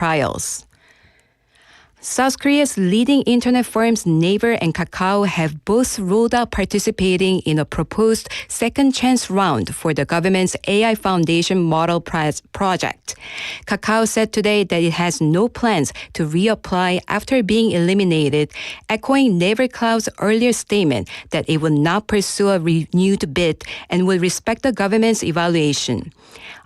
trials. South Korea's leading internet firms Naver and Kakao have both ruled out participating in a proposed second chance round for the government's AI Foundation model project. Kakao said today that it has no plans to reapply after being eliminated, echoing Naver Cloud's earlier statement that it would not pursue a renewed bid and would respect the government's evaluation.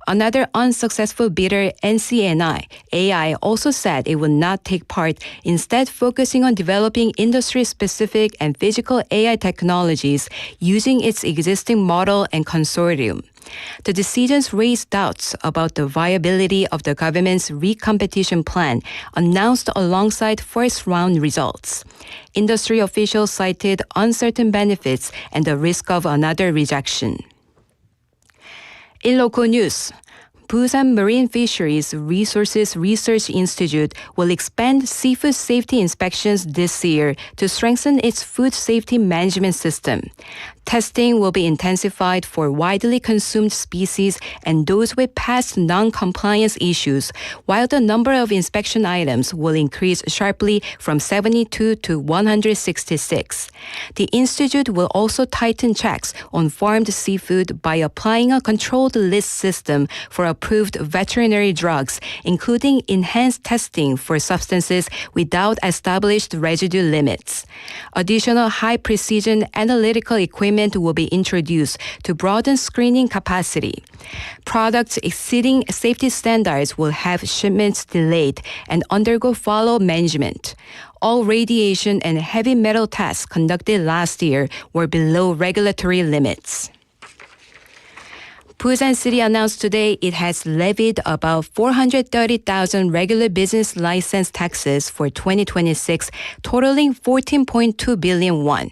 Another unsuccessful bidder, NCNI AI, also said it would not take part, instead focusing on developing industry-specific and physical AI technologies using its existing model and consortium. The decisions raised doubts about the viability of the government's recompetition plan announced alongside first-round results. Industry officials cited uncertain benefits and the risk of another rejection. In local news, Busan Marine Fisheries Resources Research Institute will expand seafood safety inspections this year to strengthen its food safety management system. Testing will be intensified for widely consumed species and those with past non-compliance issues, while the number of inspection items will increase sharply from 72 to 166. The institute will also tighten checks on farmed seafood by applying a controlled list system for approved veterinary drugs, including enhanced testing for substances without established residue limits. Additional high-precision analytical equipment will be introduced to broaden screening capacity. Products exceeding safety standards will have shipments delayed and undergo follow-up management. All radiation and heavy metal tests conducted last year were below regulatory limits. Busan City announced today it has levied about 430,000 regular business license taxes for 2026, totaling 14.2 billion won.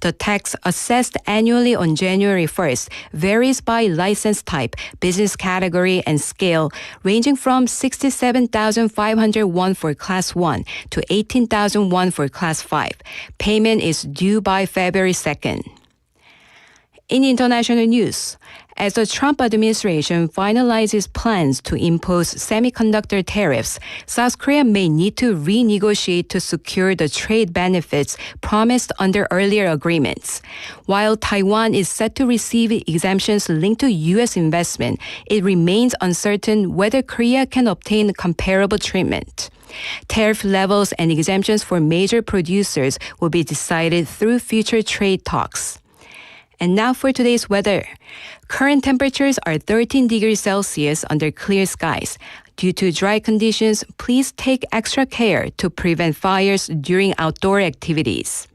The tax assessed annually on January 1st varies by license type, business category, and scale, ranging from 67,500 won for Class 1 to 18,000 won for Class 5. Payment is due by February 2nd. In international news, as the Trump administration finalizes plans to impose semiconductor tariffs, South Korea may need to renegotiate to secure the trade benefits promised under earlier agreements. While Taiwan is set to receive exemptions linked to U.S. investment, it remains uncertain whether Korea can obtain comparable treatment. Tariff levels and exemptions for major producers will be decided through future trade talks. And now for today's weather. Current temperatures are 13 degrees Celsius under clear skies. Due to dry conditions, please take extra care to prevent fires during outdoor activities.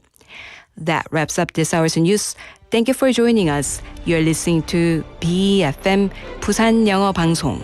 That wraps up this hour's news. Thank you for joining us. You're listening to BEFM 부산영어방송.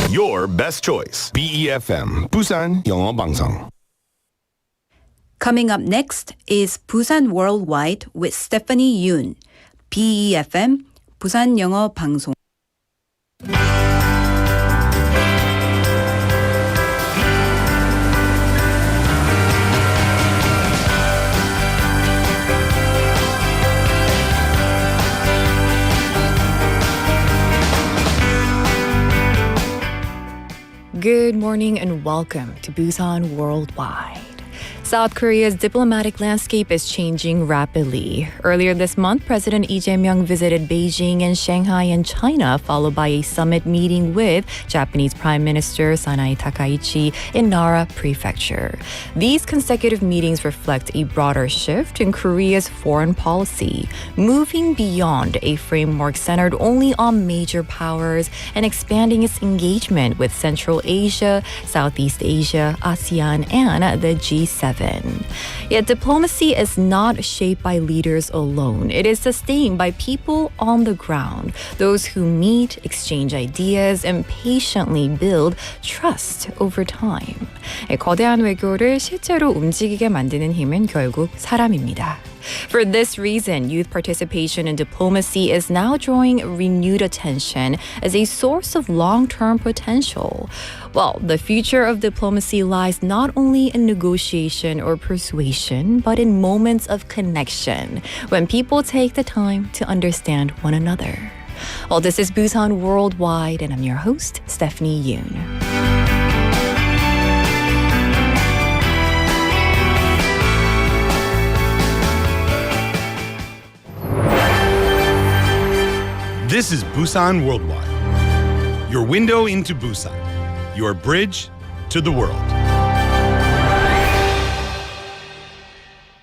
Your best choice. BEFM 부산영어방송. Coming up next is Busan Worldwide with Stephanie Yoon. BEFM 부산영어방송. Good morning and welcome to Busan Worldwide. South Korea's diplomatic landscape is changing rapidly. Earlier this month, President Lee Jae-myung visited Beijing and Shanghai in China, followed by a summit meeting with Japanese Prime Minister Sanae Takaichi in Nara Prefecture. These consecutive meetings reflect a broader shift in Korea's foreign policy, moving beyond a framework centered only on major powers and expanding its engagement with Central Asia, Southeast Asia, ASEAN, and the G7. driven. Yet diplomacy is not shaped by leaders alone. It is sustained by people on the ground, those who meet, exchange ideas, and patiently build trust over time. 거대한 외교를 실제로 움직이게 만드는 힘은 결국 사람입니다. For this reason, youth participation in diplomacy is now drawing renewed attention as a source of long-term potential. Well, the future of diplomacy lies not only in negotiation or persuasion, but in moments of connection, when people take the time to understand one another. Well, this is Busan Worldwide, and I'm your host, Stephanie Yoon. This is Busan Worldwide, your window into Busan, your bridge to the world.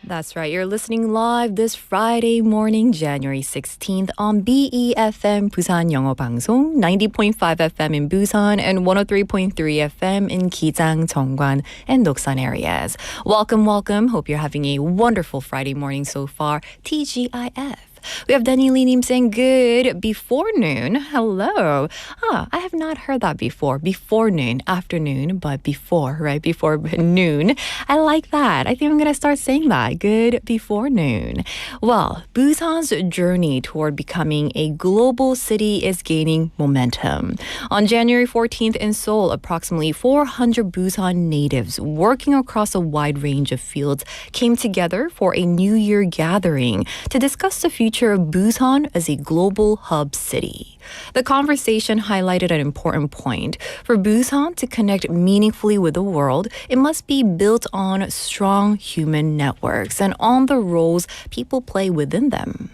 That's right. You're listening live this Friday morning, January 16th on BEFM 부산영어방송, 90.5 FM in Busan and 103.3 FM in Gijang, Jeongwan, and Doksan areas. Welcome, welcome. Hope you're having a wonderful Friday morning so far. TGIF. We have Danny Lee Nim saying good before noon. Hello. I have not heard that before. Before noon, afternoon, but before, right? Before noon. I like that. I think I'm going to start saying that. Good before noon. Well, Busan's journey toward becoming a global city is gaining momentum. On January 14th in Seoul, approximately 400 Busan natives working across a wide range of fields came together for a New Year gathering to discuss the future of Busan as a global hub city. The conversation highlighted an important point. For Busan to connect meaningfully with the world, it must be built on strong human networks and on the roles people play within them.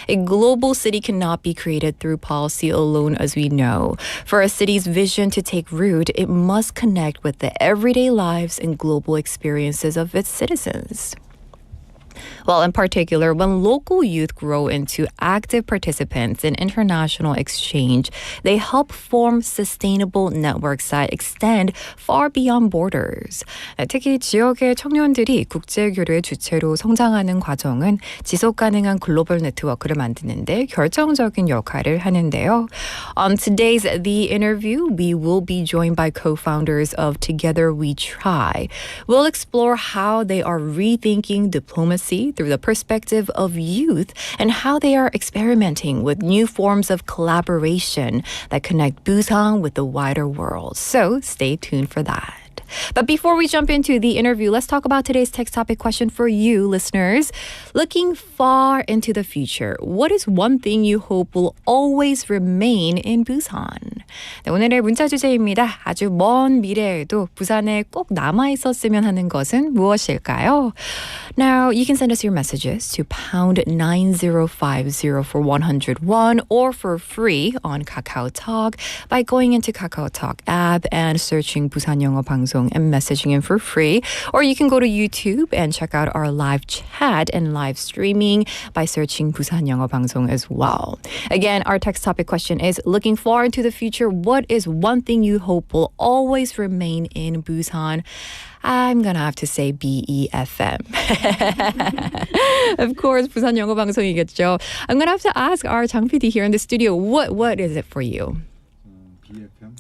A global city cannot be created through policy alone, as we know. For a city's vision to take root, it must connect with the everyday lives and global experiences of its citizens. Well, in particular, when local youth grow into active participants in international exchange, they help form sustainable networks that extend far beyond borders. 특히 지역의 청년들이 국제교류의 주체로 성장하는 과정은 지속가능한 글로벌 네트워크를 만드는데 결정적인 역할을 하는데요. On today's The Interview, we will be joined by co-founders of TogetherWeTri’. We'll explore how they are rethinking diplomacy through the perspective of youth and how they are experimenting with new forms of collaboration that connect Busan with the wider world. So stay tuned for that. But before we jump into the interview, let's talk about today's text topic question for you, listeners. Looking far into the future, what is one thing you hope will always remain in Busan? 네, 오늘의 문자 주제입니다. 아주 먼 미래에도 부산에 꼭 남아있었으면 하는 것은 무엇일까요? Now, you can send us your messages to pound 9050 for 101 or for free on KakaoTalk by going into KakaoTalk app and searching 부산영어방송 and messaging in for free. Or you can go to YouTube and check out our live chat and live streaming by searching 부산영어방송 as well. Again, our text topic question is, looking far into the future, what is one thing you hope will always remain in Busan? I'm gonna have to say BEFM. Of course, 부산 영어 방송이겠죠. I'm gonna have to ask our 장 PD here in the studio, what is it for you? BFM?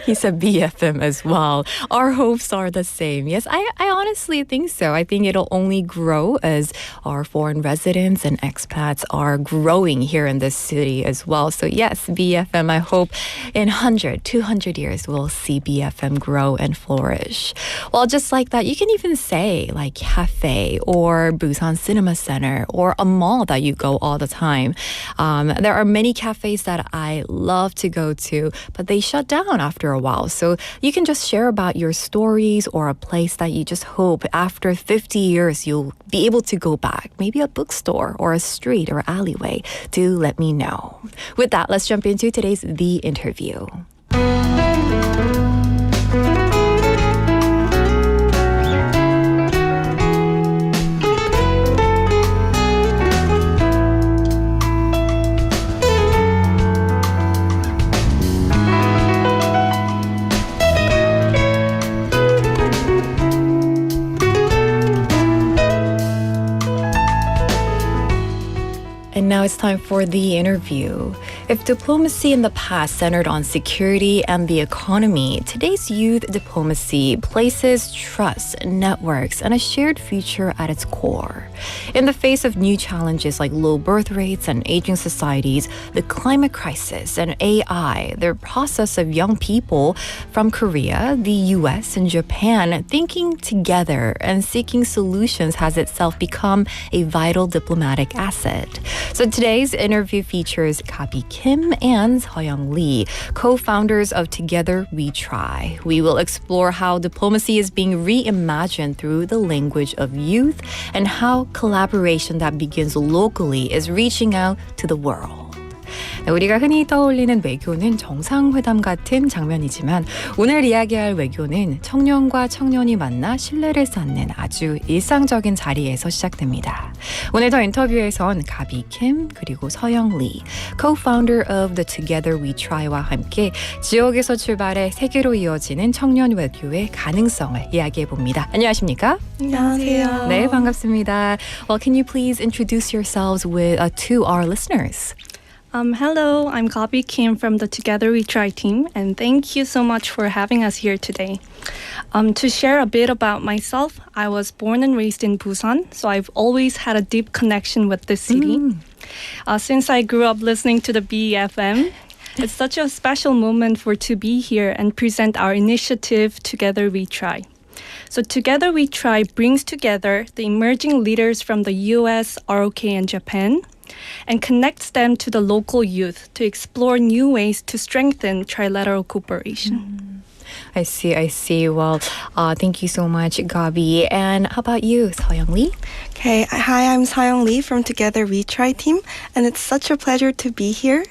He said BFM as well. Our hopes are the same. Yes, I honestly think so. I think it'll only grow as our foreign residents and expats are growing here in this city as well. So yes, BFM, I hope in 100, 200 years we'll see BFM grow and flourish. Well, just like that, you can even say like cafe or Busan Cinema Center or a mall that you go all the time. There are many cafes that I love to go to, but they shut down after a while. So you can just share about your stories or a place that you just hope after 50 years you'll be able to go back. Maybe a bookstore or a street or alleyway. Do let me know. With that, let's jump into today's The Interview. now it's time for the interview. If diplomacy in the past centered on security and the economy, today's youth diplomacy places trust, networks, and a shared future at its core. In the face of new challenges like low birth rates and aging societies, the climate crisis, and AI, the process of young people from Korea, the US, and Japan thinking together and seeking solutions has itself become a vital diplomatic asset. So today's interview features Gabi Kim and Seoyoung Lee, co-founders of TogetherWeTri. We will explore how diplomacy is being reimagined through the language of youth and how collaboration that begins locally is reaching out to the world. 네, 우리가 흔히 떠올리는 외교는 정상회담 같은 장면이지만 오늘 이야기할 외교는 청년과 청년이 만나 신뢰를 쌓는 아주 일상적인 자리에서 시작됩니다. 오늘 더 인터뷰에선 가비 킴 그리고 서영 리, co-founder of the TogetherWeTri와 함께 지역에서 출발해 세계로 이어지는 청년 외교의 가능성을 이야기해봅니다. 안녕하십니까? 안녕하세요. 네, 반갑습니다. Well, can you please introduce yourselves to our listeners? Hello, I'm Gabi Kim from the Together We Try team, and thank you so much for having us here today. To share a bit about myself, I was born and raised in Busan, so I've always had a deep connection with this city. Since I grew up listening to the BEFM, it's such a special moment to be here and present our initiative, Together We Try. So Together We Try brings together the emerging leaders from the US, ROK, and Japan, and connects them to the local youth to explore new ways to strengthen trilateral cooperation. I see. Well, thank you so much, Gabi. And how about you, Seoyoung Lee? Okay, hi, I'm Seoyoung Lee from Together We Try team, and it's such a pleasure to be here.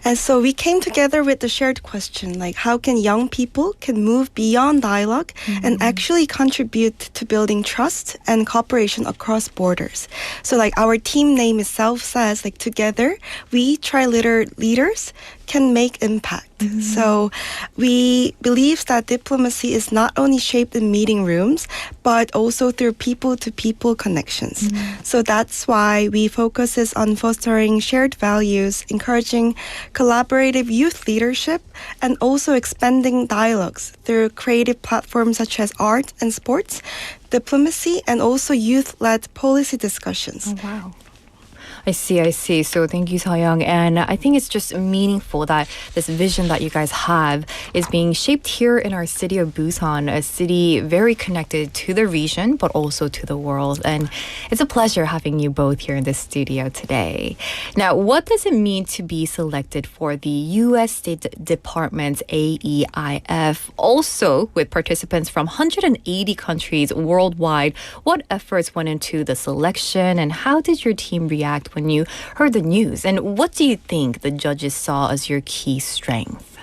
And so we came together with the shared question, like how can young people can move beyond dialogue and actually contribute to building trust and cooperation across borders. So like our team name itself says, like together we try leaders can make impact. So we believe that diplomacy is not only shaped in meeting rooms, but also through people-to-people connections. So that's why we focus on fostering shared values, encouraging collaborative youth leadership, and also expanding dialogues through creative platforms such as art and sports, diplomacy, and also youth-led policy discussions. Oh, wow. I see. So thank you, Seoyoung. And I think it's just meaningful that this vision that you guys have is being shaped here in our city of Busan, a city very connected to the region, but also to the world. And it's a pleasure having you both here in the studio today. Now, what does it mean to be selected for the U.S. State Department's AEIF, also with participants from 180 countries worldwide? What efforts went into the selection, and how did your team react when you heard the news? And what do you think the judges saw as your key strength?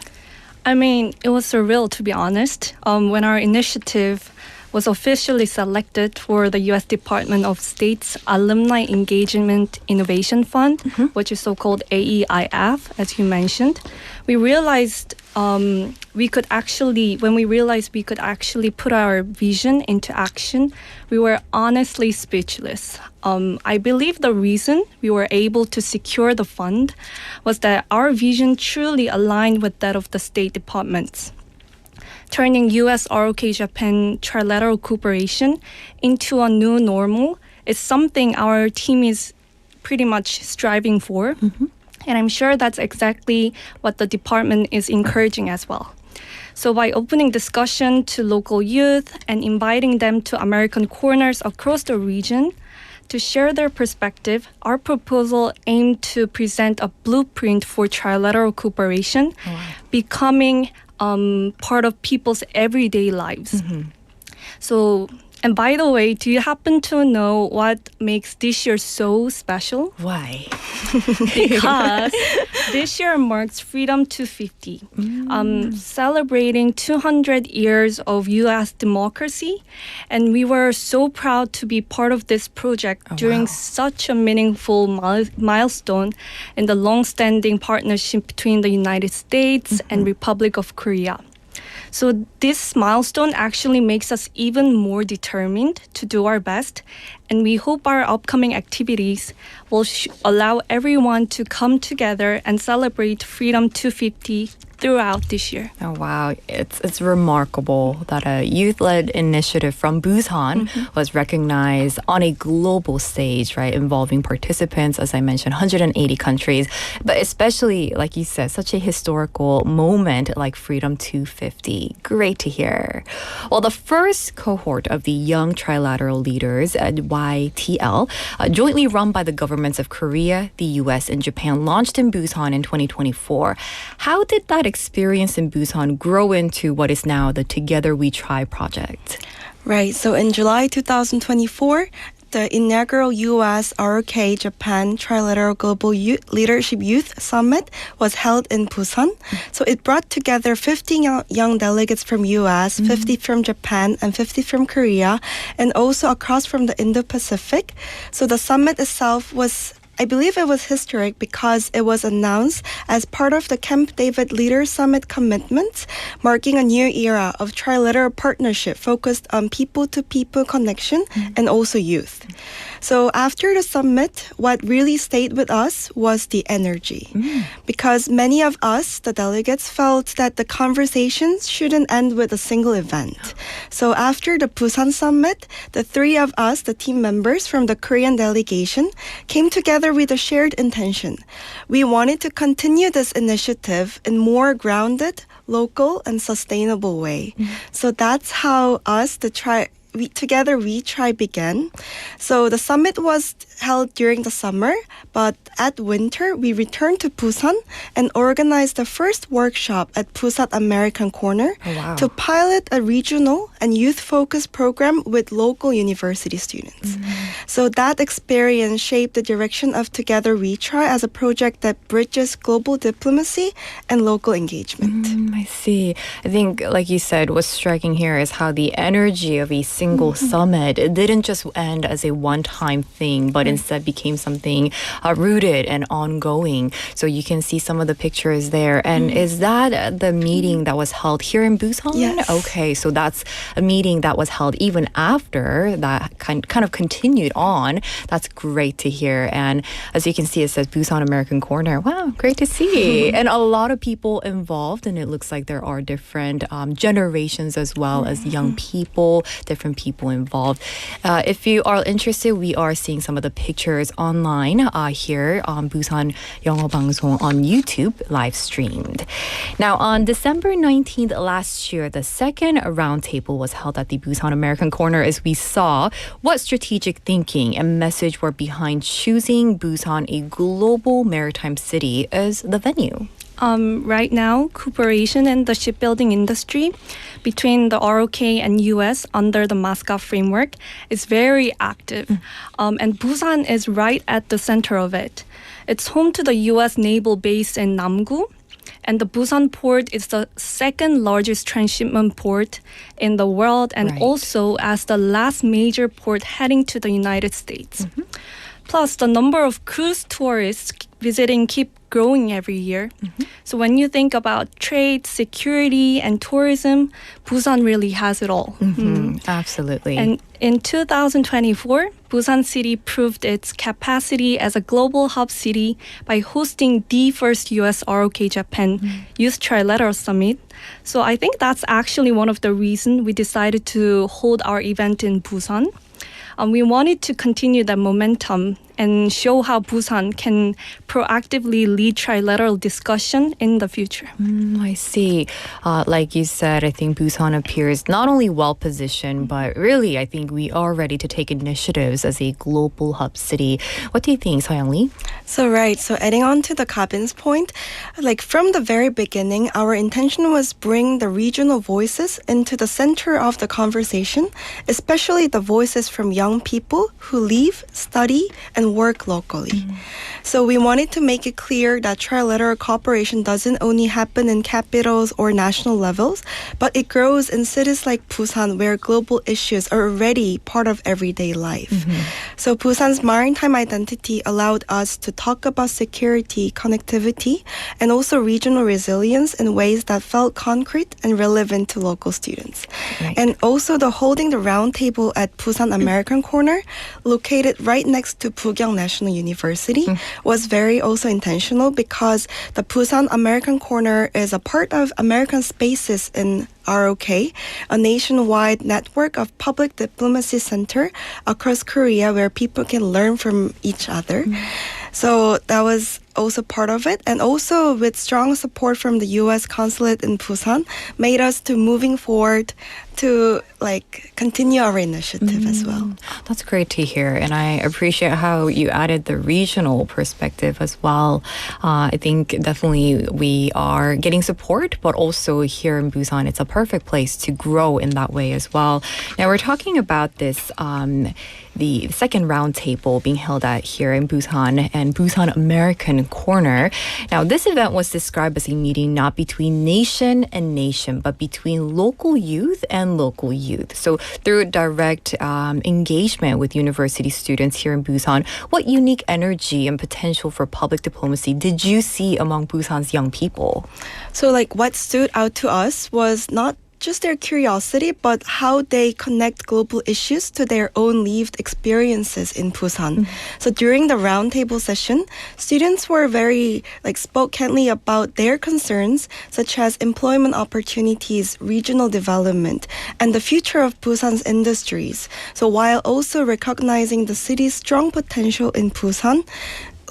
I mean, it was surreal, to be honest. When our initiative was officially selected for the U.S. Department of State's Alumni Engagement Innovation Fund, which is so-called AEIF, as you mentioned, we realized we could actually put our vision into action, we were honestly speechless. I believe the reason we were able to secure the fund was that our vision truly aligned with that of the State Department's. Turning U.S. ROK Japan trilateral cooperation into a new normal is something our team is pretty much striving for. And I'm sure that's exactly what the department is encouraging as well. So by opening discussion to local youth and inviting them to American corners across the region to share their perspective, our proposal aimed to present a blueprint for trilateral cooperation, becoming part of people's everyday lives. So, and by the way, do you happen to know what makes this year so special? Why? Because this year marks Freedom 250, celebrating 200 years of U.S. democracy. And we were so proud to be part of this project during such a meaningful milestone in the long-standing partnership between the United States and Republic of Korea. So this milestone actually makes us even more determined to do our best, and we hope our upcoming activities will allow everyone to come together and celebrate Freedom 250 throughout this year. Oh, wow. It's remarkable that a youth-led initiative from Busan was recognized on a global stage, right, involving participants, as I mentioned, 180 countries, but especially, like you said, such a historical moment like Freedom 250. Great to hear. Well, the first cohort of the Young Trilateral Leaders at YTL, jointly run by the governments of Korea, the US, and Japan, launched in Busan in 2024. How did that experience in Busan grow into what is now the Together We Try project? Right. So in July 2024, the inaugural U.S. ROK Japan Trilateral Global Leadership Youth Summit was held in Busan. So it brought together 50 young delegates from U.S., 50 from Japan, and 50 from Korea, and also across from the Indo-Pacific. So the summit itself I believe it was historic because it was announced as part of the Camp David Leaders Summit commitments, marking a new era of trilateral partnership focused on people-to-people connection and also youth. So after the summit, what really stayed with us was the energy. Because many of us, the delegates, felt that the conversations shouldn't end with a single event. So after the Busan summit, the three of us, the team members from the Korean delegation, came together with a shared intention. We wanted to continue this initiative in more grounded, local, and sustainable way. So that's how Together We Try began. So the summit was held during the summer, but at winter we returned to Busan and organized the first workshop at Busan Ameríkankono to pilot a regional and youth-focused program with local university students. So that experience shaped the direction of Together We Try as a project that bridges global diplomacy and local engagement. I see. I think, like you said, what's striking here is how the energy of a single summit, it didn't just end as a one-time thing, but instead became something rooted and ongoing. So you can see some of the pictures there. And is that the meeting that was held here in Busan? Yes. Okay, so that's a meeting that was held even after that kind of continued on. That's great to hear. And as you can see, it says Busan Ameríkankono. Wow, great to see. And a lot of people involved, and it looks like there are different generations as well as young people, different people involved. If you are interested, we are seeing some of the pictures online here on 부산영어방송 on YouTube, live streamed. Now, on December 19th last year, the second roundtable was held at the Busan Ameríkankono as we saw what strategic thinking and message were behind choosing Busan, a global maritime city, as the venue. Right now, cooperation in the shipbuilding industry between the ROK and US under the Moscow framework is very active. And Busan is right at the center of it. It's home to the US naval base in Namgu. And the Busan port is the second largest transshipment port in the world and also as the last major port heading to the United States. Plus, the number of cruise tourists visiting keep growing every year. So when you think about trade, security, and tourism, Busan really has it all. Absolutely. And in 2024, Busan City proved its capacity as a global hub city by hosting the first US ROK Japan Youth Trilateral Summit. So I think that's actually one of the reasons we decided to hold our event in Busan. We wanted to continue that momentum and show how Busan can proactively lead trilateral discussion in the future. I see. Like you said, I think Busan appears not only well-positioned, but really, I think we are ready to take initiatives as a global hub city. What do you think, Seoyoung? So adding on to the Gabin's point, like from the very beginning, our intention was bring the regional voices into the center of the conversation, especially the voices from young people who live, study, and and work locally. So we wanted to make it clear that trilateral cooperation doesn't only happen in capitals or national levels, but it grows in cities like Busan, where global issues are already part of everyday life. So Busan's maritime identity allowed us to talk about security, connectivity, and also regional resilience in ways that felt concrete and relevant to local students. Right. And also the holding the roundtable at Busan Americancono, located right next to Bugyang National University, was very also intentional because the Busan Americancono is a part of American Spaces in ROK, a nationwide network of public diplomacy center across Korea where people can learn from each other. So that was also part of it, and also with strong support from the U.S. consulate in Busan, made us to moving forward to continue our initiative as well. That's great to hear, and I appreciate how you added the regional perspective as well. I think definitely we are getting support, but also here in Busan, it's a perfect place to grow in that way as well. Now we're talking about this, the second roundtable being held at here in Busan and Busan Americancono. Now this event was described as a meeting not between nation and nation, but between local youth and local youth. So through direct engagement with university students here in Busan, what unique energy and potential for public diplomacy did you see among Busan's young people? So what stood out to us was not just their curiosity, but how they connect global issues to their own lived experiences in Busan. So during the roundtable session, students were very spoke candidly about their concerns, such as employment opportunities, regional development, and the future of Busan's industries. So while also recognizing the city's strong potential in Busan,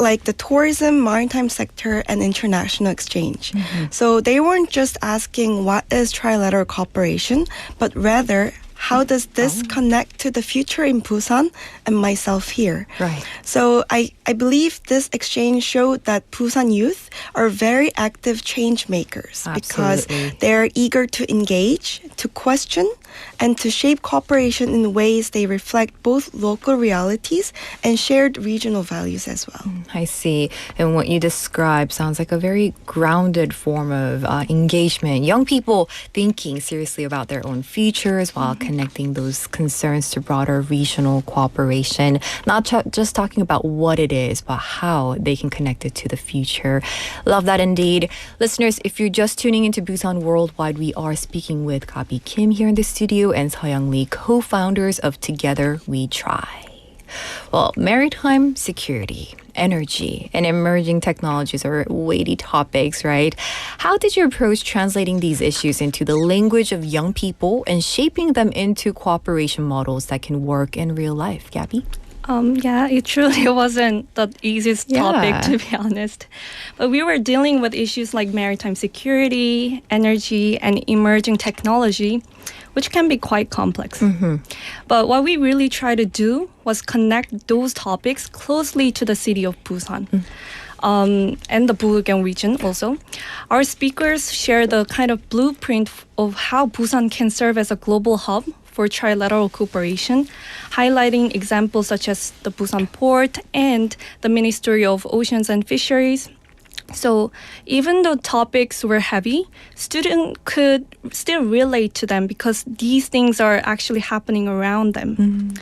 like the tourism, maritime sector, and international exchange. So they weren't just asking what is trilateral cooperation, but rather how does this connect to the future in Busan and myself here? Right. So I believe this exchange showed that Busan youth are very active change makers because they're eager to engage, to question, and to shape cooperation in ways they reflect both local realities and shared regional values as well. I see. And what you described sounds like a very grounded form of engagement. Young people thinking seriously about their own futures while connecting those concerns to broader regional cooperation. Not just talking about what it is, but how they can connect it to the future. Love that indeed. Listeners, if you're just tuning into Busan Worldwide, we are speaking with Gabi Kim here in the studio and Seoyoung Lee, co-founders of TogetherWeTri'. Well, maritime security, energy, and emerging technologies are weighty topics, right? How did you approach translating these issues into the language of young people and shaping them into cooperation models that can work in real life? Gabi? Yeah, it truly wasn't the easiest topic, to be honest. But we were dealing with issues like maritime security, energy, and emerging technology, which can be quite complex. But what we really tried to do was connect those topics closely to the city of Busan. And the Busan region also. Our speakers share the kind of blueprint of how Busan can serve as a global hub for trilateral cooperation, highlighting examples such as the Busan port and the Ministry of Oceans and Fisheries. So even though topics were heavy, students could still relate to them because these things are actually happening around them.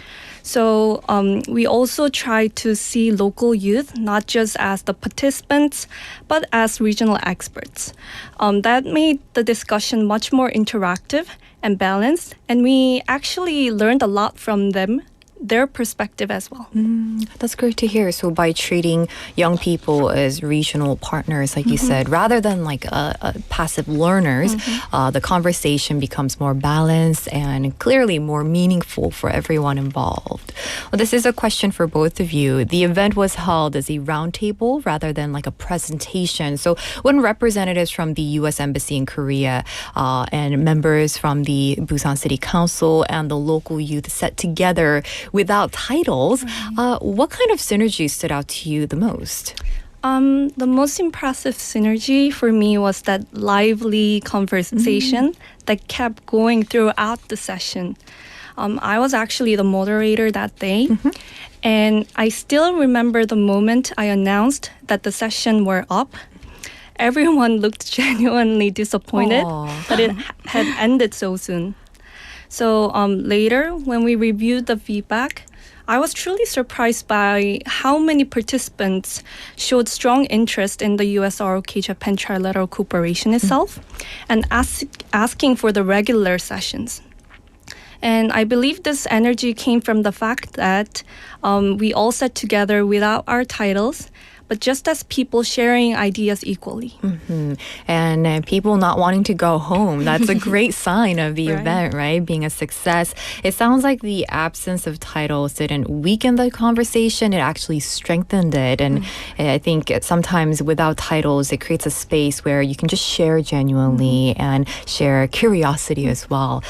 So we also try to see local youth not just as the participants, but as regional experts. That made the discussion much more interactive and balanced, and we actually learned a lot from them, their perspective as well. That's great to hear. So by treating young people as regional partners, like you said, rather than passive learners, the conversation becomes more balanced and clearly more meaningful for everyone involved. Well, this is a question for both of you. The event was held as a roundtable rather than a presentation. So when representatives from the U.S. Embassy in Korea and members from the Busan City Council and the local youth sat together without titles, what kind of synergy stood out to you the most? The most impressive synergy for me was that lively conversation that kept going throughout the session. I was actually the moderator that day. And I still remember the moment I announced that the session were up. Everyone looked genuinely disappointed that it had ended so soon. So later, when we reviewed the feedback, I was truly surprised by how many participants showed strong interest in the US-ROK-Japan trilateral cooperation itself and asking for the regular sessions. And I believe this energy came from the fact that we all sat together without our titles, but just as people sharing ideas equally. And people not wanting to go home. That's a great sign of the event, right? Being a success. It sounds like the absence of titles didn't weaken the conversation. It actually strengthened it. And I think sometimes without titles, it creates a space where you can just share genuinely and share curiosity as well.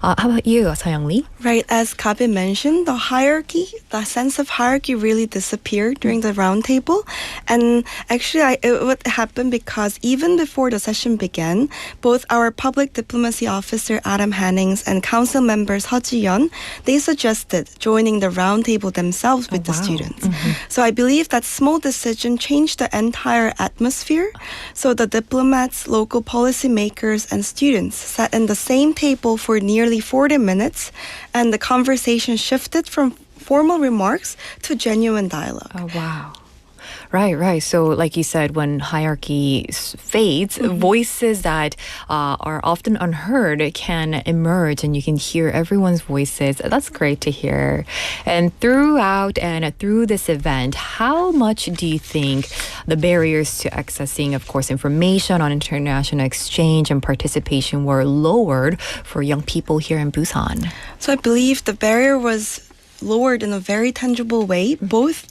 How about you, Seoyoung Lee? Right, as Gabi mentioned, the sense of hierarchy really disappeared during the roundtable. And actually, it would happen because even before the session began, both our public diplomacy officer, Adam Hannings, and council members, Heo Ji-yeon, they suggested joining the roundtable themselves with the students. So I believe that small decision changed the entire atmosphere. So the diplomats, local policymakers, and students sat in the same table for nearly 40 minutes, and the conversation shifted from formal remarks to genuine dialogue. Oh, wow. Right. So like you said, when hierarchy fades, voices that are often unheard can emerge and you can hear everyone's voices. That's great to hear. And throughout and through this event, how much do you think the barriers to accessing, of course, information on international exchange and participation were lowered for young people here in Busan? So I believe the barrier was lowered in a very tangible way, both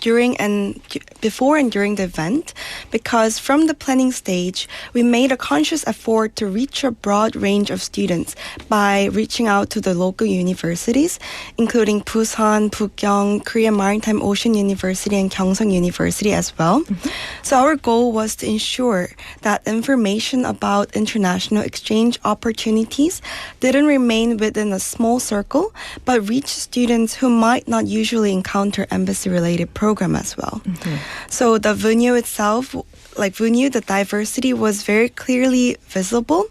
before and during the event, because from the planning stage, we made a conscious effort to reach a broad range of students by reaching out to the local universities, including Busan, Bugyeong, Korea Maritime Ocean University, and Gyeongsang University as well. So our goal was to ensure that information about international exchange opportunities didn't remain within a small circle, but reach students who might not usually encounter embassy-related program as well. So the venue itself, the diversity was very clearly visible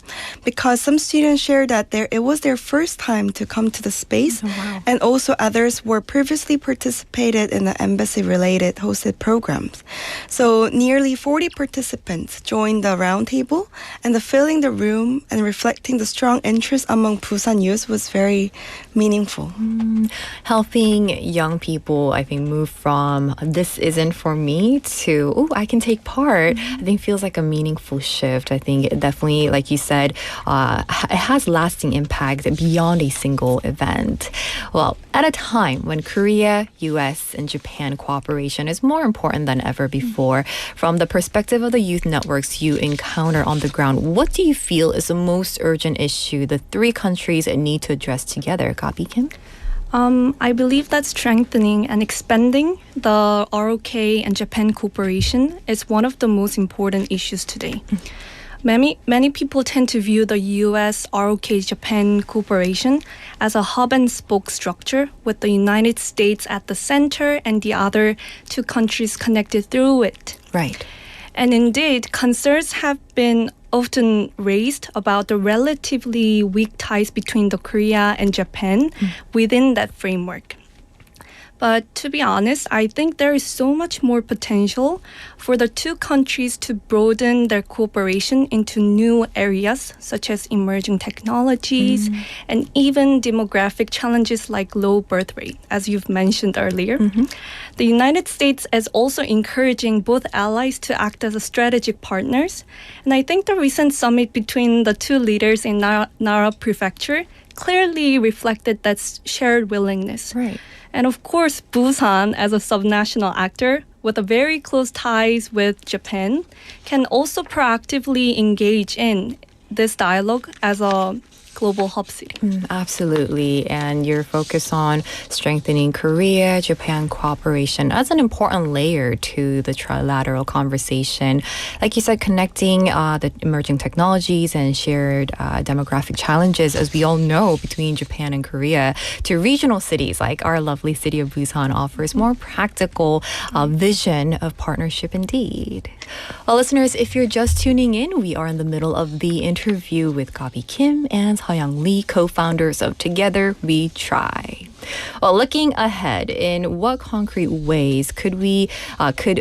because some students shared that it was their first time to come to the space, and also others were previously participated in the embassy-related hosted programs. So nearly 40 participants joined the roundtable, and filling the room and reflecting the strong interest among Busan youth was very meaningful. Helping young people, I think, move from this isn't for me to, I can take part, I think feels like a meaningful shift. I think it definitely, like you said, it has lasting impact beyond a single event. Well, at a time when Korea, US, and Japan cooperation is more important than ever before, from the perspective of the youth networks you encounter on the ground, what do you feel is the most urgent issue the three countries need to address together? Gabi, Kim? I believe that strengthening and expanding the ROK and Japan cooperation is one of the most important issues today. Many people tend to view the US ROK Japan cooperation as a hub and spoke structure with the United States at the center and the other two countries connected through it. Right. And indeed, concerns have been often raised about the relatively weak ties between the Korea and Japan within that framework. But to be honest, I think there is so much more potential for the two countries to broaden their cooperation into new areas such as emerging technologies and even demographic challenges like low birth rate, as you've mentioned earlier. The United States is also encouraging both allies to act as strategic partners. And I think the recent summit between the two leaders in Nara Prefecture clearly reflected that shared willingness. Right. And of course, Busan, as a subnational actor with a very close ties with Japan, can also proactively engage in this dialogue as a global hub city. Absolutely. And your focus on strengthening Korea-Japan cooperation as an important layer to the trilateral conversation. Like you said, connecting the emerging technologies and shared demographic challenges, as we all know, between Japan and Korea to regional cities like our lovely city of Busan offers more practical vision of partnership indeed. Well, listeners, if you're just tuning in, we are in the middle of the interview with Gabi Kim and Seoyoung Lee, co-founders of Together We Try. Well, looking ahead, in what concrete ways could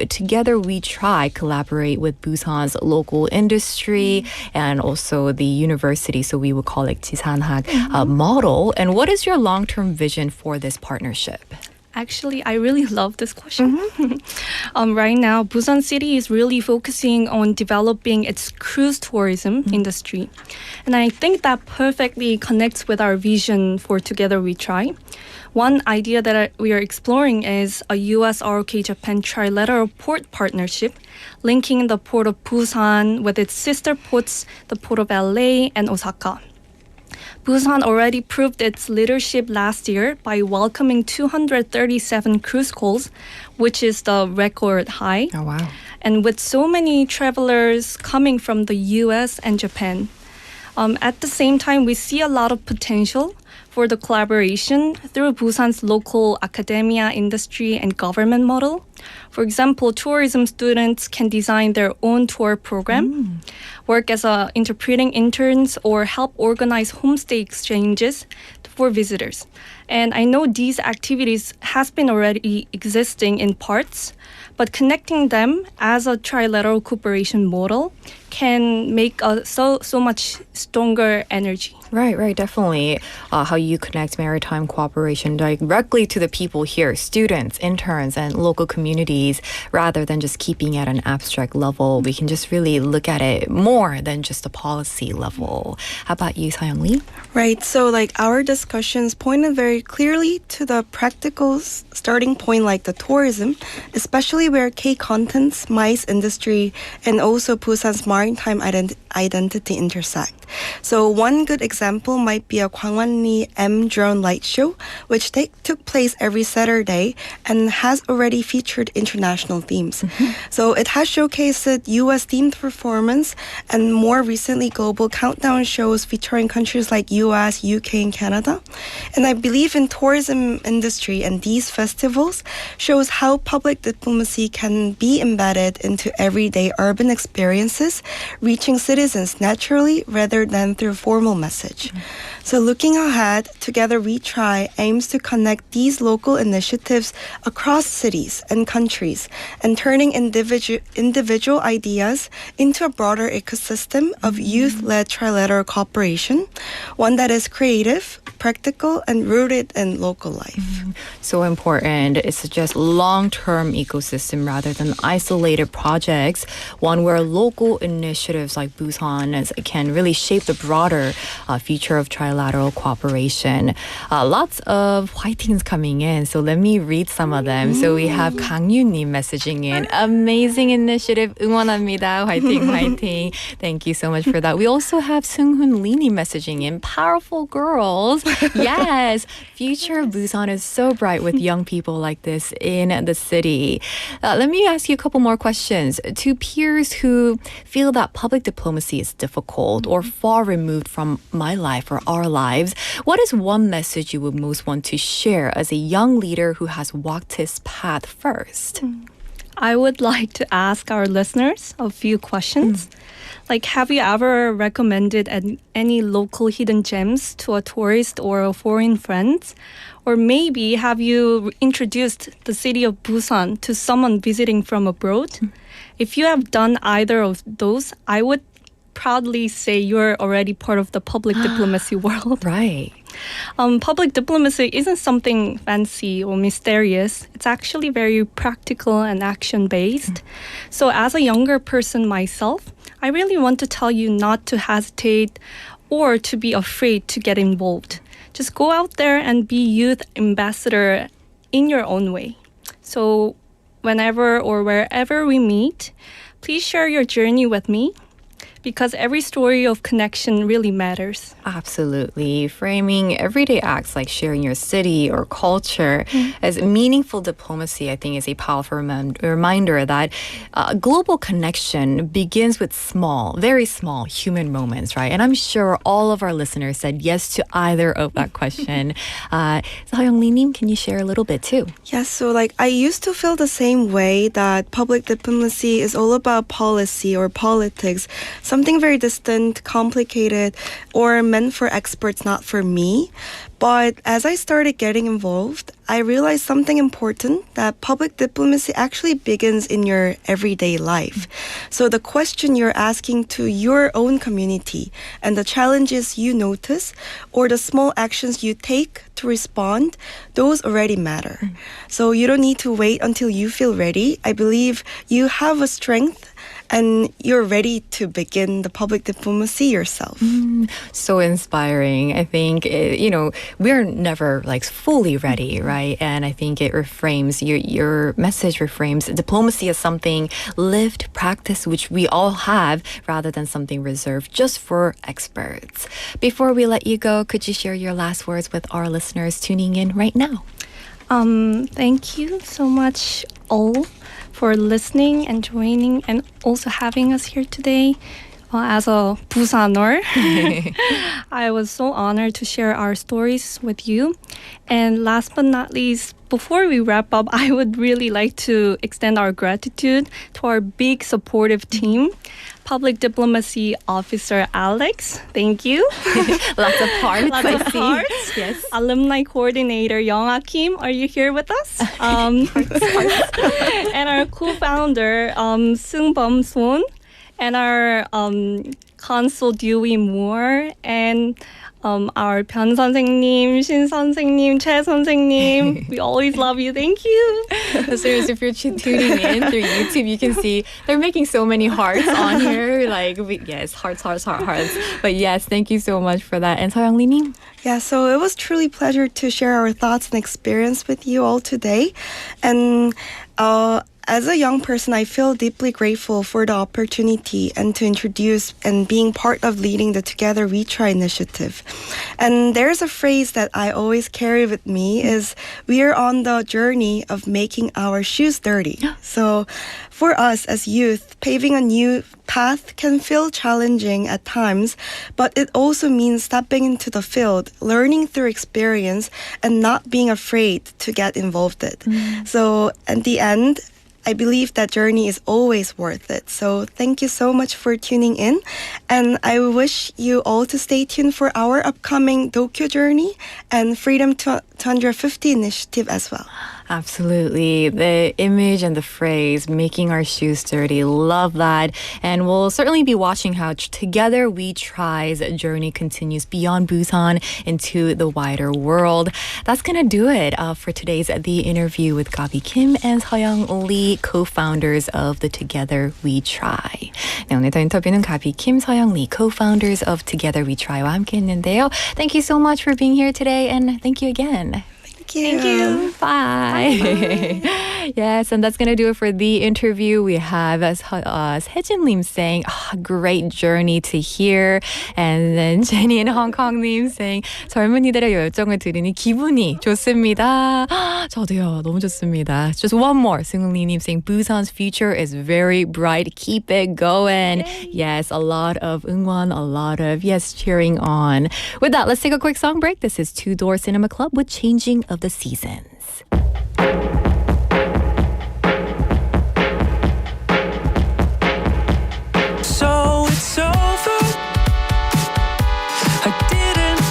Together We Try collaborate with Busan's local industry and also the university, so we would call it 지산학 model, and what is your long-term vision for this partnership? Actually, I really love this question. Right now, Busan City is really focusing on developing its cruise tourism industry. And I think that perfectly connects with our vision for Together We Try. One idea that we are exploring is a US ROK Japan trilateral port partnership, linking the port of Busan with its sister ports, the port of LA and Osaka. Busan already proved its leadership last year by welcoming 237 cruise calls, which is the record high. Oh, wow. And with so many travelers coming from the US and Japan. At the same time, we see a lot of potential for the collaboration through Busan's local academia, industry, and government model. For example, tourism students can design their own tour program, work as interpreting interns, or help organize homestay exchanges for visitors. And I know these activities has been already existing in parts, but connecting them as a trilateral cooperation model can make so much stronger energy. Right, definitely. How you connect maritime cooperation directly to the people here, students, interns, and local communities, rather than just keeping it at an abstract level. We can just really look at it more than just a policy level. How about you, Seoyoung Lee? Right, so our discussions pointed very clearly to the practical starting point like the tourism, especially where K-contents, MICE industry, and also Busan's maritime identity intersect. So one good example might be a Gwangwon-ri M drone light show, which took place every Saturday and has already featured international themes. So it has showcased US themed performance and more recently global countdown shows featuring countries like US, UK, and Canada. And I believe in tourism industry and these festivals shows how public diplomacy can be embedded into everyday urban experiences, reaching citizens naturally rather than through formal message. So looking ahead, Together We Try aims to connect these local initiatives across cities and countries and turning individual ideas into a broader ecosystem of youth-led trilateral cooperation, one that is creative, practical, and rooted in local life. So important. It suggests long-term ecosystem rather than isolated projects, one where local initiatives like Busan can really shape the broader future of trilateral cooperation. Lots of whitings coming in, so let me read some of them. So we have 강유님 messaging in. Amazing initiative. 응원합니다. 화이팅, 화이팅. Thank you so much for that. We also have Seung-hoon Lini messaging in. Powerful girls. Yes. Future of Busan is so bright with young people like this in the city. Let me ask you a couple more questions. To peers who feel that public diplomacy is difficult or far removed from my life or our lives, what is one message you would most want to share as a young leader who has walked his path first? I would like to ask our listeners a few questions. Like, have you ever recommended any local hidden gems to a tourist or a foreign friend? Or maybe have you introduced the city of Busan to someone visiting from abroad? If you have done either of those, I would proudly say you're already part of the public diplomacy world. Right. Public diplomacy isn't something fancy or mysterious. It's actually very practical and action-based. So as a younger person myself, I really want to tell you not to hesitate or to be afraid to get involved. Just go out there and be youth ambassador in your own way. So whenever or wherever we meet, please share your journey with me. because every story of connection really matters. Absolutely. Framing everyday acts like sharing your city or culture as meaningful diplomacy, I think, is a powerful reminder that global connection begins with small, very small human moments, right? And I'm sure all of our listeners said yes to either of that question. Seoyoung Lee-님, can you share a little bit too? Yes, so I used to feel the same way that public diplomacy is all about policy or politics, something very distant, complicated, or meant for experts, not for me. But as I started getting involved, I realized something important, that public diplomacy actually begins in your everyday life. So the question you're asking to your own community and the challenges you notice or the small actions you take to respond, those already matter. So you don't need to wait until you feel ready. I believe you have a strength and you're ready to begin the public diplomacy yourself. So inspiring. I think, we're never fully ready, right? And I think it reframes, your message reframes diplomacy as something lived, practice, which we all have, rather than something reserved just for experts. Before we let you go, could you share your last words with our listeners tuning in right now? Thank you so much all for listening and joining and also having us here today. As a Busaner, I was so honored to share our stories with you. And last but not least, before we wrap up, I would really like to extend our gratitude to our big supportive team. Public Diplomacy Officer Alex, thank you. Lots of hearts. Lots of hearts. Yes. Alumni Coordinator Young Kim, are you here with us? And our co-founder Seung Bum Son, and our Consul Dewey Moore, and our 변 선생님, 신 선생님, 최 선생님. We always love you. Thank you. Listeners, if you're tuning in through YouTube, you can see they're making so many hearts on here. Yes, hearts. But yes, thank you so much for that. And Seoyoung Lee-님? Yeah, so it was truly a pleasure to share our thoughts and experience with you all today. And as a young person, I feel deeply grateful for the opportunity and to introduce and being part of leading the Together We Try initiative. And there's a phrase that I always carry with me is, we are on the journey of making our shoes dirty. So for us as youth, paving a new path can feel challenging at times, but it also means stepping into the field, learning through experience, and not being afraid to get involved in. So at the end, I believe that journey is always worth it. So thank you so much for tuning in. And I wish you all to stay tuned for our upcoming Doku journey and Freedom 250 initiative as well. Absolutely. The image and the phrase, making our shoes dirty, love that. And we'll certainly be watching how Together We Try's journey continues beyond Busan into the wider world. That's going to do it for today's The Interview with Gabi Kim and Seoyoung Lee, co-founders of the Together We Try. 네, 오늘도 인터뷰는 가비 킴, 서영 리, co-founders of Together We Try와 함께 했는데요. Thank you so much for being here today, and thank you again. Thank you. Bye. Yes, and that's going to do it for the interview. We have Sejin Lim saying, great journey to here. And then Jenny in Hong Kong Lim saying, 젊은이들의 열정을 들으니 기분이 좋습니다. 저도요, 너무 좋습니다. Just one more. Seung Lee Nim saying, Busan's future is very bright. Keep it going. Yay. Yes, a lot of 응원, a lot of, cheering on. With that, let's take a quick song break. This is Two Door Cinema Club with Changing of the Seasons. So it's over. I didn't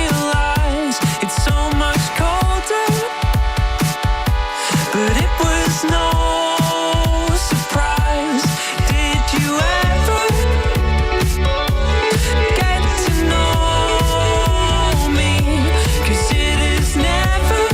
realize it's so much colder, but it was no surprise. Did you ever get to know me? 'Cause it is never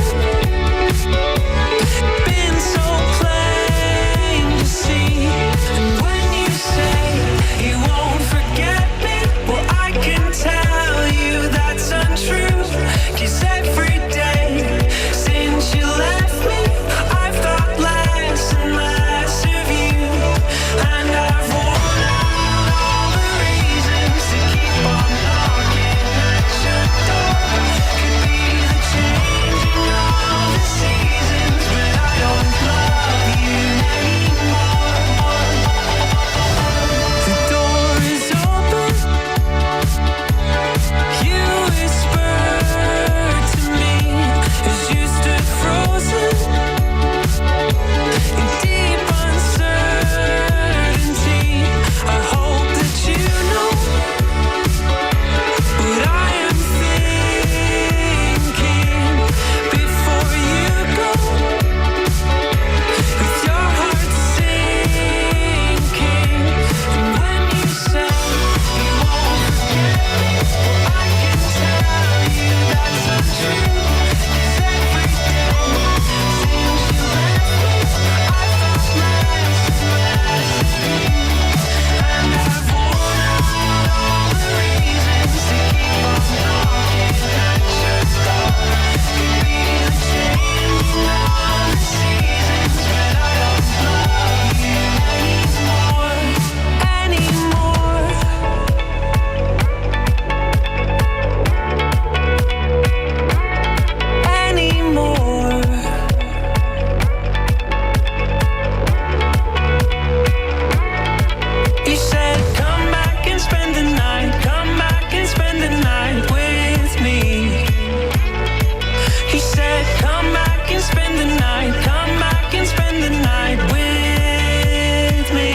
and spend the night. Come back and spend the night with me.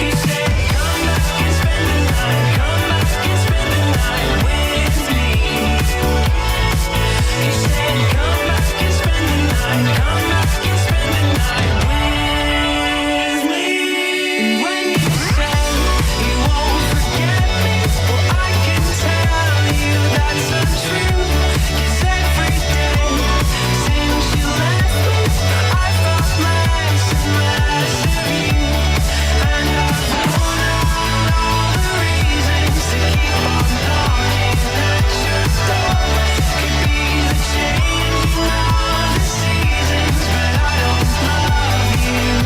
You said, come back and spend the night. Come back and spend the night with me. You said, come back and spend the night. Come back and spend the night with me. And when you say you won't forget me, well, I can tell you that's untrue. 'Cause every day since you left me, I thought less and less of you. And I've worn out all the reasons to keep on knocking at your door. Could be the changing of the seasons, but I don't love you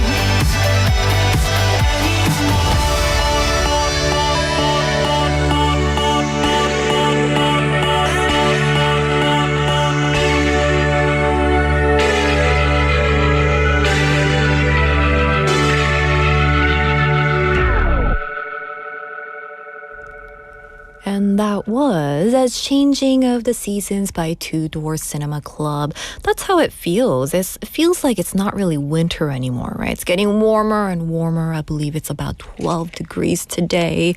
And that was a Changing of the Seasons by Two Door Cinema Club. That's how it feels. It feels like it's not really winter anymore, right? It's getting warmer and warmer. I believe it's about 12 degrees today.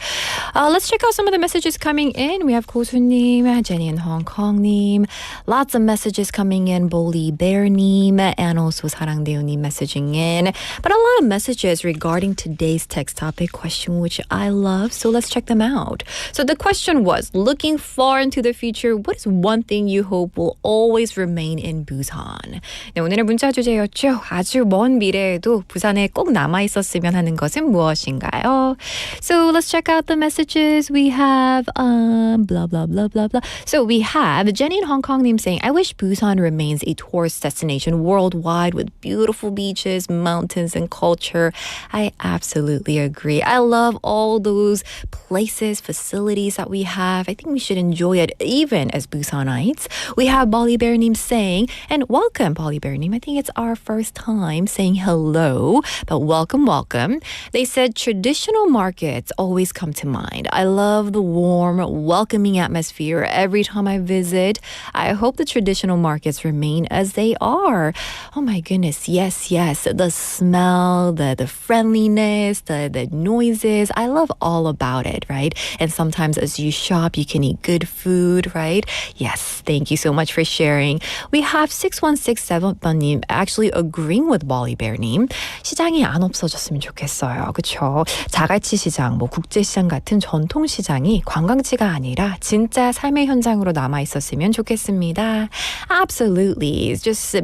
Let's check out some of the messages coming in. We have 고수님, Jenny in Hong Kong-님. Lots of messages coming in. Boli Bear-님 and also 사랑대우님 messaging in. But a lot of messages regarding today's text topic question, which I love. So let's check them out. So the question was, looking far into the future, what is one thing you hope will always remain in Busan? 네, 오늘의 문자 주제였죠. 아주 먼 미래에도 부산에 꼭 남아 있었으면 하는 것은 무엇인가요? So let's check out the messages. We have blah blah blah blah blah. So we have Jenny in Hong Kong-님 saying, I wish Busan remains a tourist destination worldwide with beautiful beaches, mountains, and culture. I absolutely agree. I love all those places, facilities that we have. I think we should enjoy it even as Busanites. We have Bolly Bear-님 saying, and welcome Bolly Bear-님. I think it's our first time saying hello, but welcome, welcome. They said traditional markets always come to mind. I love the warm, welcoming atmosphere every time I visit. I hope the traditional markets remain as they are. Oh my goodness, yes, yes. The smell, the friendliness, the noises. I love all about it, right? And sometimes as you shop, you can eat good food, right? Yes, thank you so much for sharing. We have 6167번님 actually agreeing with Bolly Bear-님. 시장이 안 없어졌으면 좋겠어요. 그렇죠? 자갈치 시장, 국제시장 같은 전통시장이 관광지가 아니라 진짜 삶의 현장으로 남아 있었으면 좋겠습니다. Absolutely. It's just,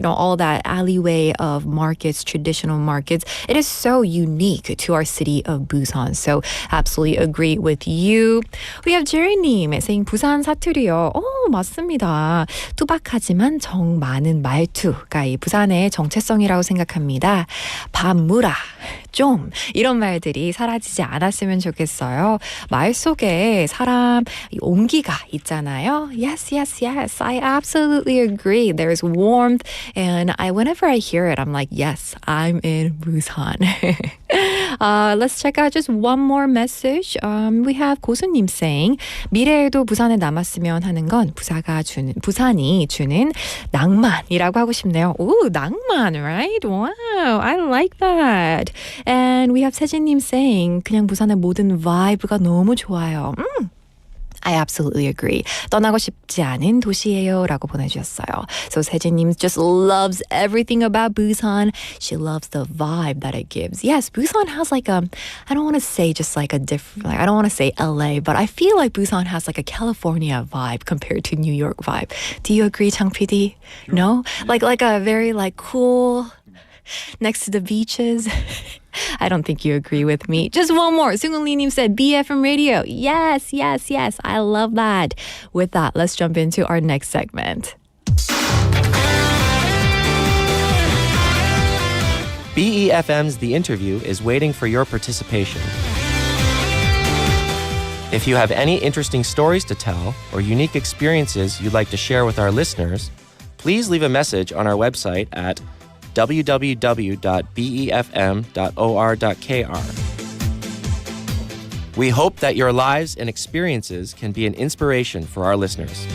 all that alleyway of markets, traditional markets. It is so unique to our city of Busan. So absolutely agree with you. We have Jerry님 saying 부산 사투리요. 맞습니다. 투박하지만 정 많은 말투가 이 부산의 정체성이라고 생각합니다. 밥 무라 좀 이런 말들이 사라지지 않았으면 좋겠어요. 말 속에 사람 온기가 있잖아요. Yes, yes, yes. I absolutely agree. There's warmth and whenever I hear it, I'm like, yes, I'm in Busan. Let's check out just one more message. We have 고수님 saying 미래에도 부산에 남았으면 하는 건 부산이 주는 낭만이라고 하고 싶네요. 오, 낭만, right? Wow, I like that. And we have 세진님 saying 그냥 부산의 모든 vibe가 너무 좋아요. I absolutely agree. 떠나고 싶지 않은 도시예요 라고 보내주셨어요. So 세진님 just loves everything about Busan. She loves the vibe that it gives. Yes, Busan has like I don't want to say just like a different, I don't want to say LA, but I feel like Busan has like a California vibe compared to New York vibe. Do you agree, Chang PD? No? Like a very cool, next to the beaches. I don't think you agree with me. Just one more. Sungul-lee-님 said BFM radio. Yes, yes, yes. I love that. With that, let's jump into our next segment. BEFM's The Interview is waiting for your participation. If you have any interesting stories to tell or unique experiences you'd like to share with our listeners, please leave a message on our website at www.befm.or.kr. We hope that your lives and experiences can be an inspiration for our listeners.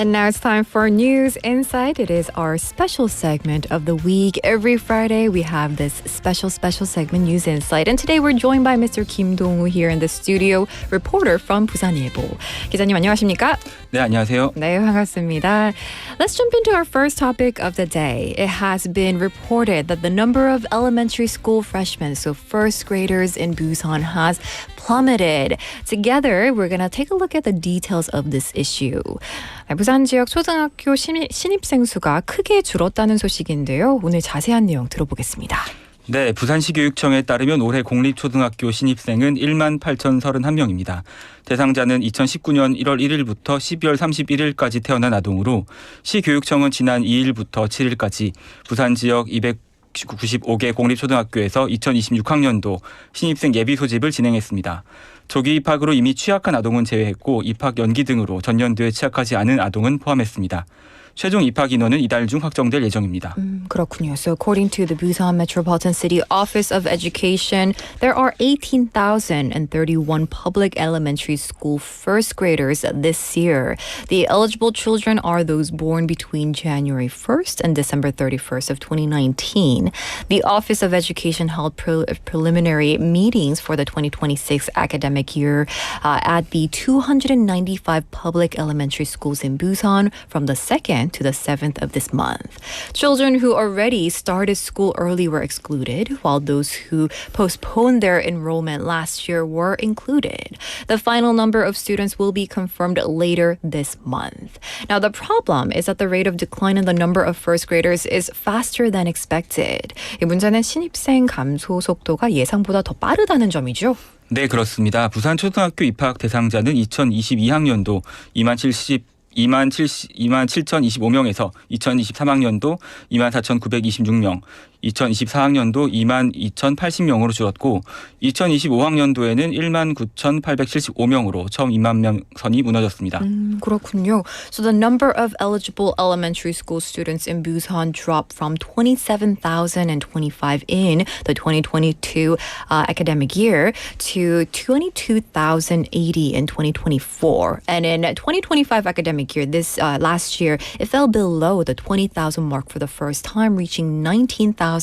And now it's time for News Insight. It is our special segment of the week. Every Friday we have this special segment, News Insight. And today we're joined by Mr. Kim Dong-woo here in the studio, reporter from 부산일보. 기자님 안녕하십니까? 네, 안녕하세요. 네, 반갑습니다. Let's jump into our first topic of the day. It has been reported that the number of elementary school freshmen, so first graders in Busan, has plummeted. Together, we're going to take a look at the details of this issue. 부산 지역 초등학교 신입생 수가 크게 줄었다는 소식인데요. 오늘 자세한 내용 들어보겠습니다. 네, 부산시 교육청에 따르면 올해 공립초등학교 신입생은 1만 8,031명입니다. 대상자는 2019년 1월 1일부터 12월 31일까지 태어난 아동으로 시 교육청은 지난 2일부터 7일까지 부산 지역 295개 공립초등학교에서 2026학년도 신입생 예비 소집을 진행했습니다. 조기 입학으로 이미 취약한 아동은 제외했고 입학 연기 등으로 전년도에 취약하지 않은 아동은 포함했습니다. 최종 입학 인원은 이달 중 확정될 예정입니다. 그렇군요. So according to the Busan Metropolitan City Office of Education, there are 18,031 public elementary school first graders this year. The eligible children are those born between January 1st and December 31st of 2019. The Office of Education held preliminary meetings for the 2026 academic year at the 295 public elementary schools in Busan from the 2nd to the 7th of this month. Children who already started school early were excluded, while those who postponed their enrollment last year were included. The final number of students will be confirmed later this month. Now, the problem is that the rate of decline in the number of first graders is faster than expected. 이 문제는 신입생 감소 속도가 예상보다 더 빠르다는 점이죠. 네, 그렇습니다. 부산 초등학교 입학 대상자는 2022학년도 27,025명에서 2023학년도 24,926명, 2024학년도 22,080명으로 줄었고 2025학년도에는 19,875명으로 처음 2만 명 선이 무너졌습니다. 그렇군요. So the number of eligible elementary school students in Busan dropped from 27,025 in the 2022 academic year to 22,080 in 2024. And in 2025 academic year, this last year, it fell below the 20,000 mark for the first time, reaching 19,875.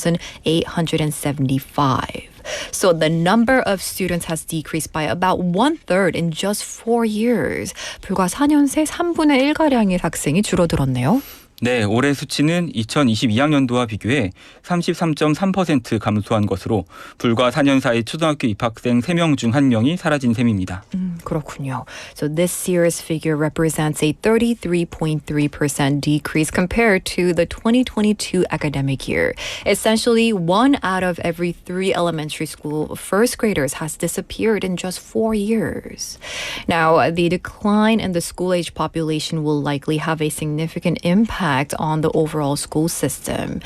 So the number of students has decreased by about 1/3 in just 4 years. 불과 4년 새 3분의 1가량의 학생이 줄어들었네요. 네, 올해 수치는 2022학년도와 비교해 33.3% 감소한 것으로 불과 4년 사이 초등학교 입학생 3명 중 1명이 사라진 셈입니다. 그렇군요. So this year's figure represents a 33.3% decrease compared to the 2022 academic year. Essentially, 1 out of every 3 elementary school first graders has disappeared in just 4 years. Now, the decline in the school-age population will likely have a significant impact on the overall school system.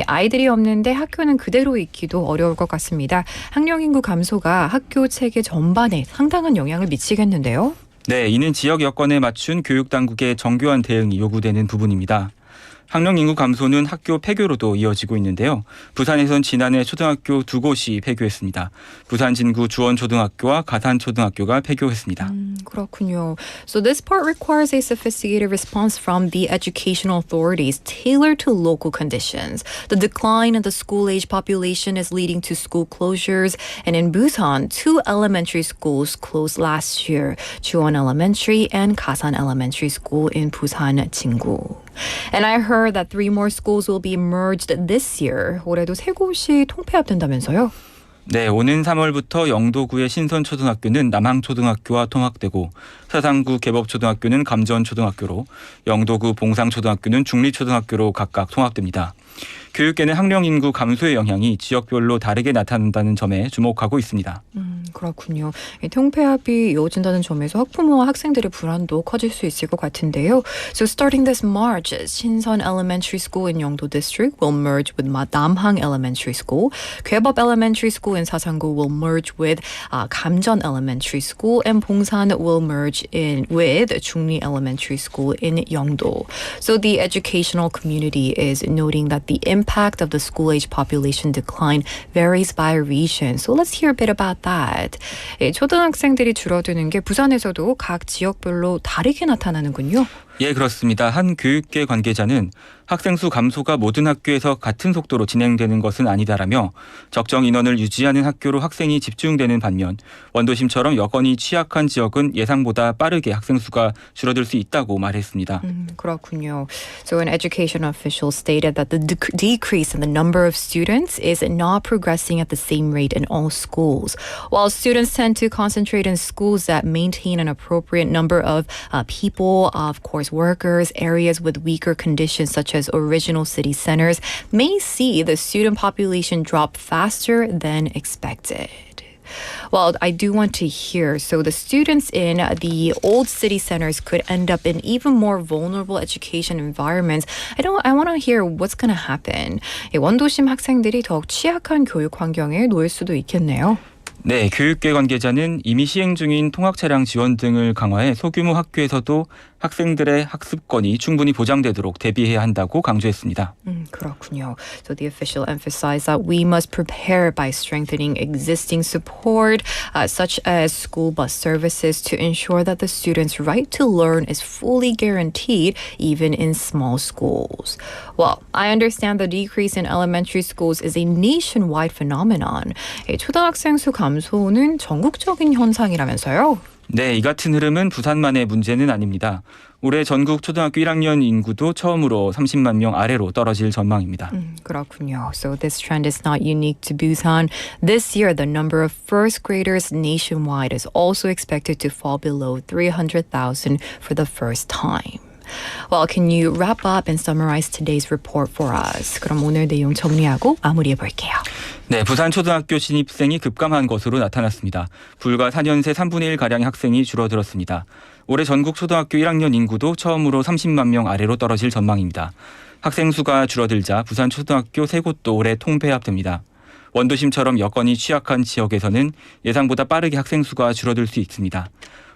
아이들이 없는데 학교는 그대로 있기도 어려울 것 같습니다. 학령 인구 감소가 학교 체계 전반에 상당한 영향을 미치겠는데요. 네, 이는 지역 여건에 맞춘 교육 당국의 정교한 대응이 요구되는 부분입니다. 학령 인구 감소는 학교 폐교로도 이어지고 있는데요. 부산에선 지난해 초등학교 2곳이 폐교했습니다. 부산 진구 주원초등학교와 가산초등학교가 폐교했습니다. 그렇군요. So this part requires a sophisticated response from the educational authorities tailored to local conditions. The decline in the school-age population is leading to school closures, and in Busan, 2 elementary schools closed last year, Juwon Elementary and Gasan Elementary School in Busan 진구. And I heard that 3 more schools will be merged this year. 올해도 3곳이 통폐합된다면서요? 네, 오는 3월부터 영도구의 신선초등학교는 남항초등학교와 통합되고 사상구 개법초등학교는 감전초등학교로 영도구 봉상초등학교는 중리초등학교로 각각 통합됩니다. 교육계는 학령 인구 감소의 영향이 지역별로 다르게 나타난다는 점에 주목하고 있습니다. 그렇군요. 통폐합이 이어진다는 점에서 학부모와 학생들의 불안도 커질 수 있을 것 같은데요. So starting this March, 신선 Elementary School in Yeongdo District will merge with 남항 Elementary School. 괴법 Elementary School in 사상구 will merge with 감전 Elementary School, and 봉산 will merge with 중리 Elementary School in Yeongdo. So the educational community is noting that the impact of the school-age population decline varies by region. So let's hear a bit about that. 초등학생들이 줄어드는 게 부산에서도 각 지역별로 다르게 나타나는군요. 예, 그렇습니다. 한 교육계 관계자는 학생 수 감소가 모든 학교에서 같은 속도로 진행되는 것은 아니다라며 적정 인원을 유지하는 학교로 학생이 집중되는 반면 원도심처럼 여건이 취약한 지역은 예상보다 빠르게 학생 수가 줄어들 수 있다고 말했습니다. 그렇군요. So an education official stated that the decrease in the number of students is not progressing at the same rate in all schools. While students tend to concentrate in schools that maintain an appropriate number of people, of course, workers, areas with weaker conditions such as original city centers may see the student population drop faster than expected. Well, I do want to hear, so the students in the old city centers could end up in even more vulnerable education environments. I want to hear what's going to happen. 원도심 학생들이 더욱 취약한 교육 환경에 놓일 수도 있겠네요. 네, 교육계 관계자는 이미 시행 중인 통학 차량 지원 등을 강화해 소규모 학교에서도 학생들의 학습권이 충분히 보장되도록 대비해야 한다고 강조했습니다. 그렇군요. So the official emphasized that we must prepare by strengthening existing support, such as school bus services, to ensure that the students' right to learn is fully guaranteed, even in small schools. Well, I understand the decrease in elementary schools is a nationwide phenomenon. 초등학생 수 감소는 전국적인 현상이라면서요? 네, 이 같은 흐름은 부산만의 문제는 아닙니다. 올해 전국 초등학교 1학년 인구도 처음으로 30만 명 아래로 떨어질 전망입니다. 그렇군요. So this trend is not unique to Busan. This year, the number of first graders nationwide is also expected to fall below 300,000 for the first time. Well, can you wrap up and summarize today's report for us? 그럼 오늘 내용 정리하고 마무리해 볼게요. 네, 부산 초등학교 신입생이 급감한 것으로 나타났습니다. 불과 4년 새 3분의 1가량의 학생이 줄어들었습니다. 올해 전국 초등학교 1학년 인구도 처음으로 30만 명 아래로 떨어질 전망입니다. 학생 수가 줄어들자 부산 초등학교 3곳도 올해 통폐합됩니다. 원도심처럼 여건이 취약한 지역에서는 예상보다 빠르게 학생 수가 줄어들 수 있습니다.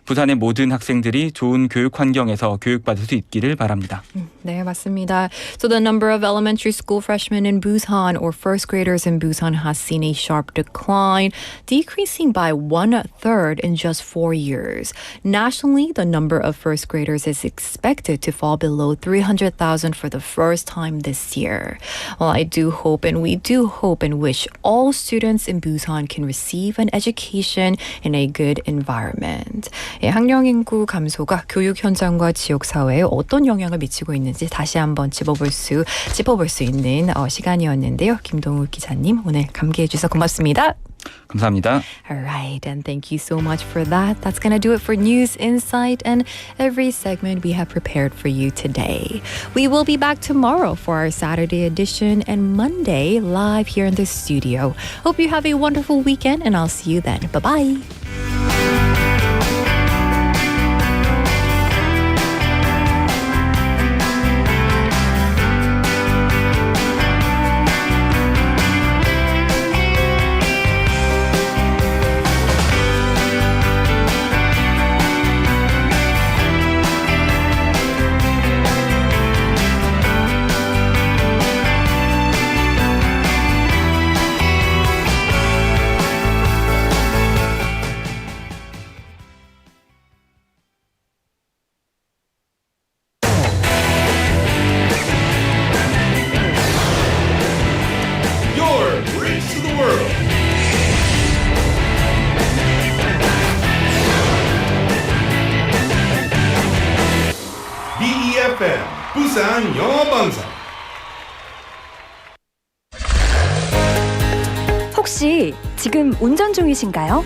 부산의 모든 학생들이 좋은 교육 환경에서 교육받을 수 있기를 바랍니다. 네, 맞습니다. So the number of elementary school freshmen in Busan or first graders in Busan has seen a sharp decline, decreasing by 1/3 in just 4 years. Nationally, the number of first graders is expected to fall below 300,000 for the first time this year. Well, I do hope and we do hope and wish all students in Busan can receive an education in a good environment. 학령 인구 감소가 교육 현장과 지역 사회에 어떤 영향을 미치고 있는지 다시 한번 짚어볼 수 있는 시간이었는데요. 김동욱 기자님 오늘 감기해 주셔서 고맙습니다. 감사합니다. All right, and thank you so much for that. That's going to do it for News Insight and every segment we have prepared for you today. We will be back tomorrow for our Saturday edition and Monday live here in the studio. Hope you have a wonderful weekend and I'll see you then. Bye-bye. 부산영어방송. 혹시 지금 운전 중이신가요?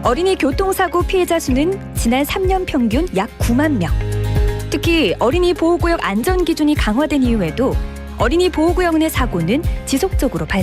어린이 교통사고 피해자 수는 지난 3년 평균 약 9만 명. 특히 어린이 보호구역 안전기준이 강화된 이후에도 어린이 보호구역 내 사고는 지속적으로 발생.